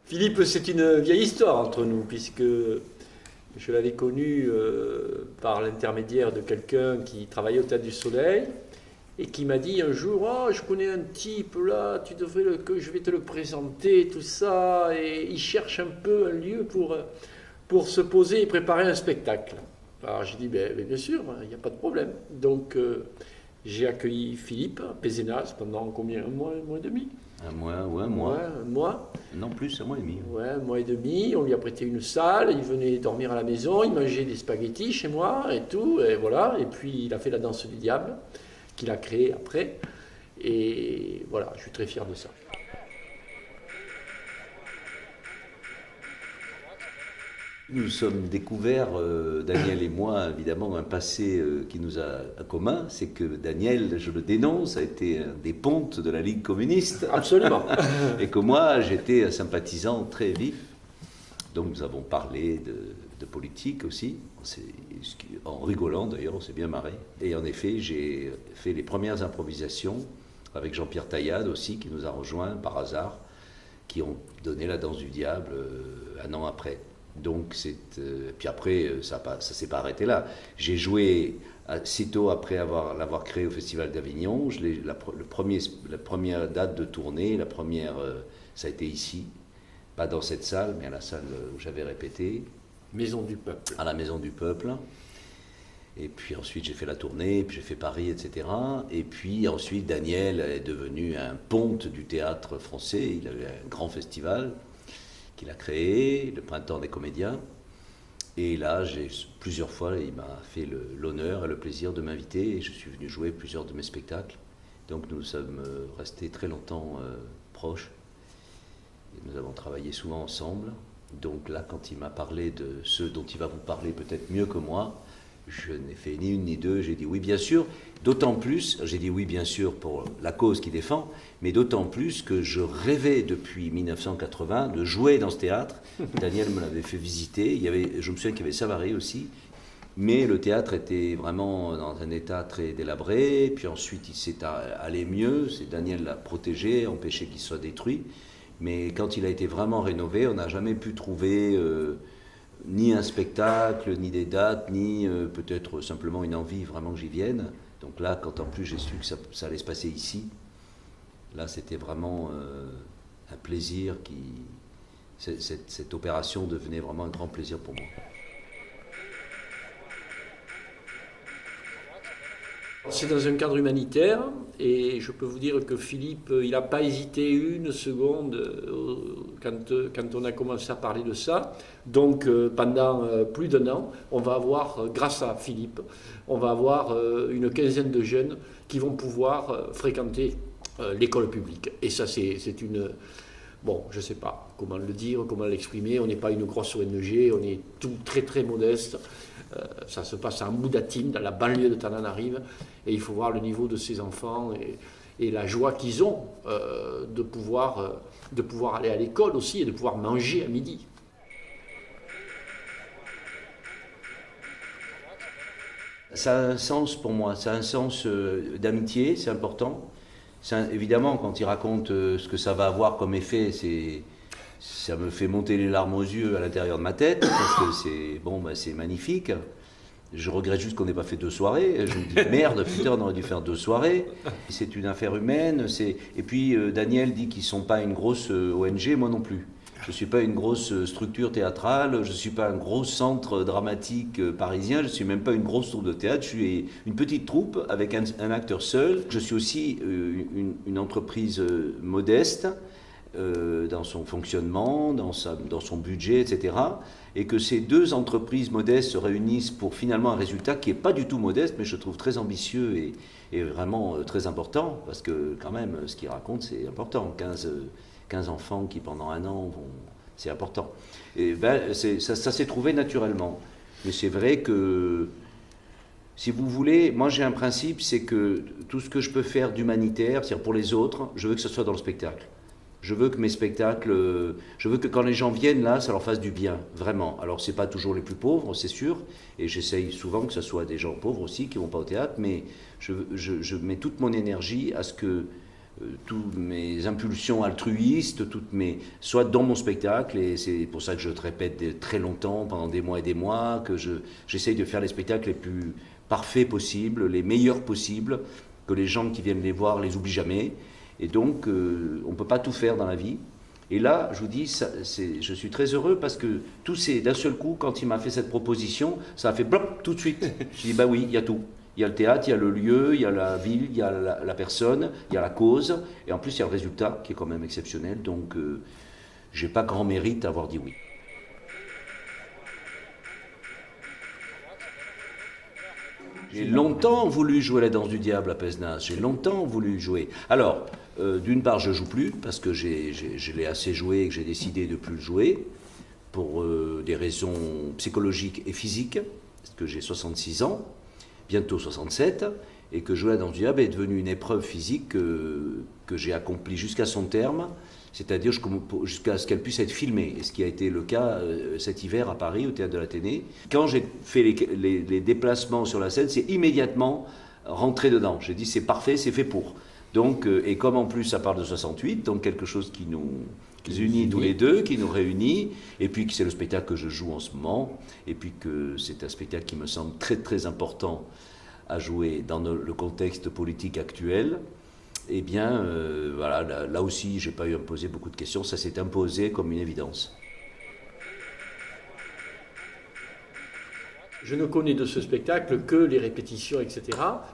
Philippe, c'est une vieille histoire entre nous, puisque je l'avais connu par l'intermédiaire de quelqu'un qui travaillait au Théâtre du Soleil et qui m'a dit un jour: «Ah, je connais un type là, que je vais te le présenter, tout ça, et il cherche un peu un lieu pour se poser et préparer un spectacle.» Alors j'ai dit: ben, bien sûr, il n'y a pas de problème. Donc j'ai accueilli Philippe à Pézenas pendant combien? Un mois et demi? Un mois, ou un Ouais, mois. un mois. Non plus, un mois et demi. Ouais, un mois et demi. On lui a prêté une salle, il venait dormir à la maison, il mangeait des spaghettis chez moi et tout, et voilà. Et puis il a fait la danse du diable, qu'il a créée après. Et voilà, je suis très fier de ça. Nous sommes découverts, Daniel et moi, évidemment, un passé qui nous a en commun. C'est que Daniel, je le dénonce, a été un des pontes de la Ligue communiste. Absolument. Et que moi, j'étais un sympathisant très vif. Donc nous avons parlé de politique aussi, en rigolant d'ailleurs, on s'est bien marré. Et en effet, j'ai fait les premières improvisations avec Jean-Pierre Taillade aussi, qui nous a rejoints par hasard, qui ont donné la danse du diable un an après. Donc puis après, ça s'est pas arrêté là. J'ai joué sitôt après l'avoir créé au Festival d'Avignon. La première date de tournée, ça a été ici. Pas dans cette salle, mais à la salle où j'avais répété. Maison du Peuple. À la Maison du Peuple. Et puis ensuite, j'ai fait la tournée, puis j'ai fait Paris, etc. Et puis ensuite, Daniel est devenu un ponte du théâtre français. Il avait un grand festival qu'il a créé, le Printemps des comédiens. Et là, plusieurs fois, il m'a fait l'honneur et le plaisir de m'inviter. Et je suis venu jouer plusieurs de mes spectacles. Donc nous sommes restés très longtemps proches. Et nous avons travaillé souvent ensemble. Donc là, quand il m'a parlé de ceux dont il va vous parler peut-être mieux que moi, je n'ai fait ni une ni deux, j'ai dit oui bien sûr. D'autant plus, j'ai dit oui bien sûr pour la cause qu'il défend, mais d'autant plus que je rêvais depuis 1980 de jouer dans ce théâtre. Daniel me l'avait fait visiter. Je me souviens qu'il y avait Savary aussi. Mais le théâtre était vraiment dans un état très délabré. Puis ensuite, il s'est allé mieux. Daniel l'a protégé, empêché qu'il soit détruit. Mais quand il a été vraiment rénové, on n'a jamais pu trouver ni un spectacle, ni des dates, ni peut-être simplement une envie vraiment que j'y vienne. Donc là, quand en plus j'ai su que ça allait se passer ici, là c'était vraiment un plaisir cette opération devenait vraiment un grand plaisir pour moi. C'est dans un cadre humanitaire et je peux vous dire que Philippe, il n'a pas hésité une seconde quand on a commencé à parler de ça. Donc pendant plus d'1 an, on va avoir, grâce à Philippe, on va avoir une quinzaine de jeunes qui vont pouvoir fréquenter l'école publique. Et ça, c'est une... Bon, je ne sais pas comment le dire, comment l'exprimer. On n'est pas une grosse ONG, on est tout très très modeste. Ça se passe à Moudatine, dans la banlieue de Tananarive, et il faut voir le niveau de ces enfants et la joie qu'ils ont de pouvoir aller à l'école aussi et de pouvoir manger à midi. Ça a un sens pour moi, ça a un sens d'amitié, c'est important. Évidemment, quand il raconte ce que ça va avoir comme effet, ça me fait monter les larmes aux yeux à l'intérieur de ma tête, parce que c'est magnifique. Je regrette juste qu'on n'ait pas fait 2 soirées. Je me dis, merde, putain, on aurait dû faire 2 soirées. C'est une affaire humaine. Et puis, Daniel dit qu'ils ne sont pas une grosse ONG, moi non plus. Je ne suis pas une grosse structure théâtrale, je ne suis pas un gros centre dramatique parisien, je ne suis même pas une grosse troupe de théâtre, je suis une petite troupe avec un acteur seul. Je suis aussi une entreprise modeste dans son fonctionnement, dans son budget, etc. Et que ces 2 entreprises modestes se réunissent pour finalement un résultat qui n'est pas du tout modeste, mais je trouve très ambitieux et vraiment très important, parce que quand même, ce qu'il raconte, c'est important. 15 enfants qui pendant 1 an c'est important. Et ça s'est trouvé naturellement. Mais c'est vrai que, si vous voulez, moi j'ai un principe, c'est que tout ce que je peux faire d'humanitaire, c'est-à-dire pour les autres, je veux que ce soit dans le spectacle. Je veux que mes spectacles, je veux que quand les gens viennent là, ça leur fasse du bien, vraiment. Alors c'est pas toujours les plus pauvres, c'est sûr, et j'essaye souvent que ce soit des gens pauvres aussi qui vont pas au théâtre, mais je mets toute mon énergie à ce que toutes mes impulsions altruistes, soit dans mon spectacle, et c'est pour ça que je te répète très longtemps, pendant des mois et des mois, que j'essaye de faire les spectacles les plus parfaits possibles, les meilleurs possibles, que les gens qui viennent les voir les oublient jamais. Et donc, on ne peut pas tout faire dans la vie. Et là, je vous dis, je suis très heureux parce que d'un seul coup, quand il m'a fait cette proposition, ça a fait bloc tout de suite. Je dis, bah oui, il y a tout. Il y a le théâtre, il y a le lieu, il y a la ville, il y a la personne, il y a la cause, et en plus il y a le résultat qui est quand même exceptionnel, donc j'ai pas grand mérite à avoir dit oui. J'ai longtemps voulu jouer la danse du diable à Pézenas, j'ai longtemps voulu jouer. Alors, d'une part je joue plus, parce que je l'ai assez joué et que j'ai décidé de ne plus le jouer, pour des raisons psychologiques et physiques, parce que j'ai 66 ans, bientôt 67, et que jouer dans le diable est devenu une épreuve physique que j'ai accomplie jusqu'à son terme, c'est-à-dire jusqu'à ce qu'elle puisse être filmée, et ce qui a été le cas cet hiver à Paris, au Théâtre de l'Athénée. Quand j'ai fait les déplacements sur la scène, c'est immédiatement rentré dedans. J'ai dit c'est parfait, c'est fait pour. Donc, et comme en plus ça parle de 68, donc quelque chose qui nous unit tous les deux, qui nous réunit, et puis que c'est le spectacle que je joue en ce moment, et puis que c'est un spectacle qui me semble très très important à jouer dans le contexte politique actuel, eh bien voilà, là aussi j'ai pas eu à me poser beaucoup de questions, ça s'est imposé comme une évidence. Je ne connais de ce spectacle que les répétitions, etc.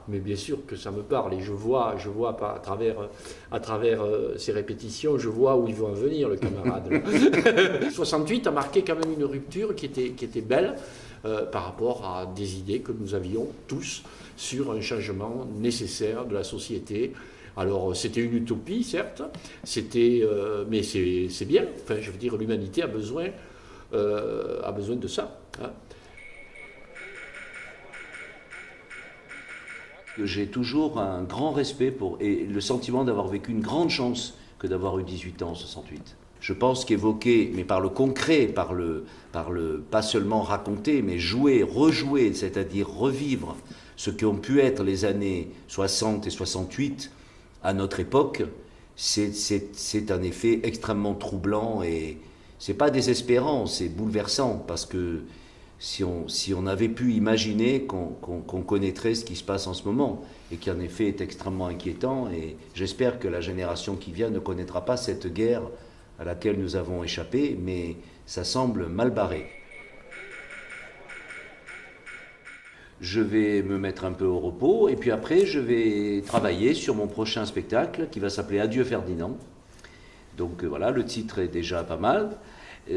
Mais bien sûr que ça me parle et je vois à travers ces répétitions, je vois où ils vont en venir, le camarade. 68 a marqué quand même une rupture qui était belle par rapport à des idées que nous avions tous sur un changement nécessaire de la société. Alors c'était une utopie, certes, mais c'est bien. Enfin, je veux dire, l'humanité a besoin de ça. Hein. J'ai toujours un grand respect et le sentiment d'avoir vécu une grande chance que d'avoir eu 18 ans en 68. Je pense qu'évoquer, mais par le concret, pas seulement raconter, mais jouer, rejouer, c'est-à-dire revivre ce qu'ont pu être les années 60 et 68 à notre époque, c'est un effet extrêmement troublant et c'est pas désespérant, c'est bouleversant parce que si on avait pu imaginer qu'on connaîtrait ce qui se passe en ce moment et qui en effet est extrêmement inquiétant, et j'espère que la génération qui vient ne connaîtra pas cette guerre à laquelle nous avons échappé, mais ça semble mal barré. Je vais me mettre un peu au repos et puis après je vais travailler sur mon prochain spectacle qui va s'appeler Adieu Ferdinand. Donc voilà, le titre est déjà pas mal.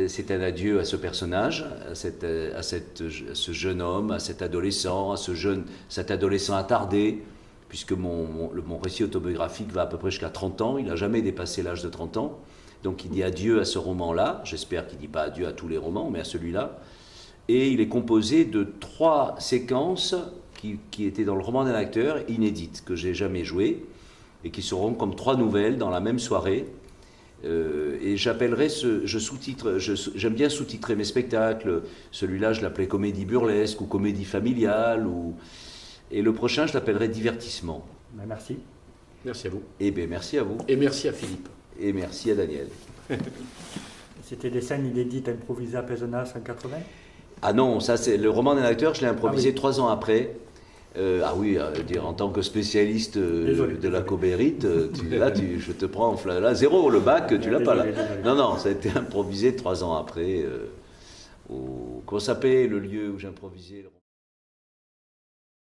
C'est un adieu à ce personnage, à ce jeune homme, à cet adolescent, cet adolescent attardé, puisque mon récit autobiographique va à peu près jusqu'à 30 ans, il n'a jamais dépassé l'âge de 30 ans, donc il dit adieu à ce roman-là, j'espère qu'il ne dit pas adieu à tous les romans, mais à celui-là, et il est composé de 3 séquences qui étaient dans le roman d'un acteur, inédites, que j'ai jamais jouées, et qui seront comme 3 nouvelles dans la même soirée. Et j'appellerai j'aime bien sous-titrer mes spectacles. Celui-là, je l'appelais comédie burlesque ou comédie familiale. Et le prochain, je l'appellerai divertissement. Ben merci. Merci à vous. Eh bien, merci à vous. Et merci à Philippe. Et merci à Daniel. C'était des scènes inédites improvisées à Pézenas en 80 ? Ah non, ça c'est le roman d'un acteur, je l'ai improvisé 3 ans après. Ah oui, dire en tant que spécialiste de la cobérite, je te prends là, 0 le bac, tu l'as pas là. Non, ça a été improvisé 3 ans après. Comment s'appelait le lieu où j'ai improvisé ?